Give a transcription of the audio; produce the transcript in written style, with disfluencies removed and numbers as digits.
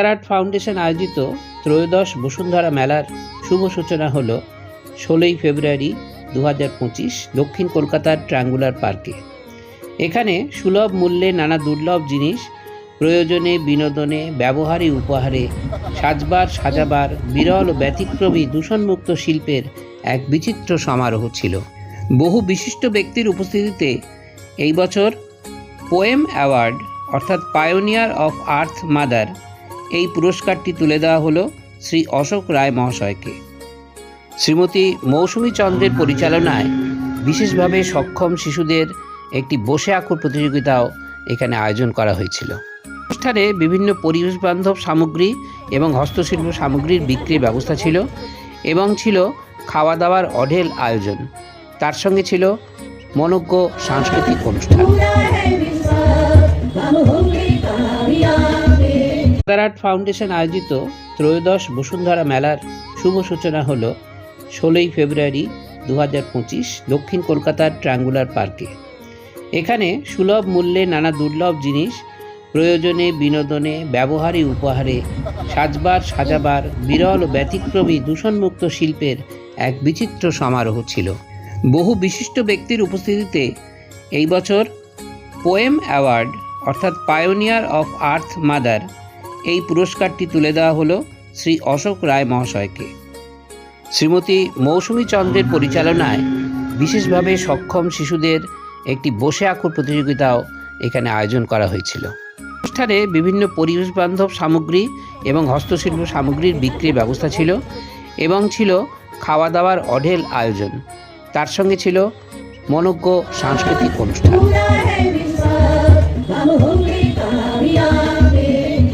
Art foundation আয়োজিত ত্রয়োদশ বসুন্ধরা মেলার শুভ সূচনা হল 16ই ফেব্রুয়ারি 2025 দক্ষিণ কলকাতার ট্রায়াঙ্গুলার পার্কে। এখানে সুলভ মূল্যে নানা দুর্লভ জিনিস, প্রয়োজনে, বিনোদনে, ব্যবহারে, উপহারে, সাজাবার বিরল ও ব্যতিক্রমী দূষণমুক্ত শিল্পের এক বিচিত্র সমারোহ ছিল। বহু বিশিষ্ট ব্যক্তির উপস্থিতিতে এই বছর পোয়েম অ্যাওয়ার্ড অর্থাৎ পায়োনিয়ার অফ আর্থ মাদার এই পুরস্কারটি তুলে দেওয়া হলো শ্রী অশোক রায় মহাশয়কে। শ্রীমতী মৌসুমী চন্দ্রের পরিচালনায় বিশেষভাবে সক্ষম শিশুদের একটি বসে আঁকুর প্রতিযোগিতাও এখানে আয়োজন করা হয়েছিল। অনুষ্ঠানে বিভিন্ন পরিবেশ বান্ধব সামগ্রী এবং হস্তশিল্প সামগ্রীর বিক্রির ব্যবস্থা ছিল এবং ছিল খাওয়া দাওয়ার অঢেল আয়োজন। তার সঙ্গে ছিল মনোজ্ঞ সাংস্কৃতিক অনুষ্ঠান। আর্ট ফাউন্ডেশন আয়োজিত ত্রয়োদশ বসুন্ধরা মেলার শুভ সূচনা হল 16ই ফেব্রুয়ারি 2025 দক্ষিণ কলকাতার ট্রায়াঙ্গুলার পার্কে। এখানে সুলভ মূল্যে নানা দুর্লভ জিনিস, প্রয়োজনে, বিনোদনে, ব্যবহারে, উপহারে, সাজাবার বিরল ও ব্যতিক্রমী দূষণমুক্ত শিল্পের এক বিচিত্র সমারোহ ছিল। বহু বিশিষ্ট ব্যক্তির উপস্থিতিতে এই বছর পোয়েম অ্যাওয়ার্ড অর্থাৎ পায়োনিয়ার অফ আর্থ মাদার এই পুরস্কারটি তুলে দেওয়া হলো শ্রী অশোক রায় মহাশয়কে। শ্রীমতী মৌসুমী চন্দ্রের পরিচালনায় বিশেষভাবে সক্ষম শিশুদের একটি বসে আঁকুর প্রতিযোগিতাও এখানে আয়োজন করা হয়েছিল। অনুষ্ঠানে বিভিন্ন পরিবেশ বান্ধব সামগ্রী এবং হস্তশিল্প সামগ্রীর বিক্রির ব্যবস্থা ছিল এবং ছিল খাওয়া দাওয়ার অঢেল আয়োজন। তার সঙ্গে ছিল মনোজ্ঞ সাংস্কৃতিক অনুষ্ঠান।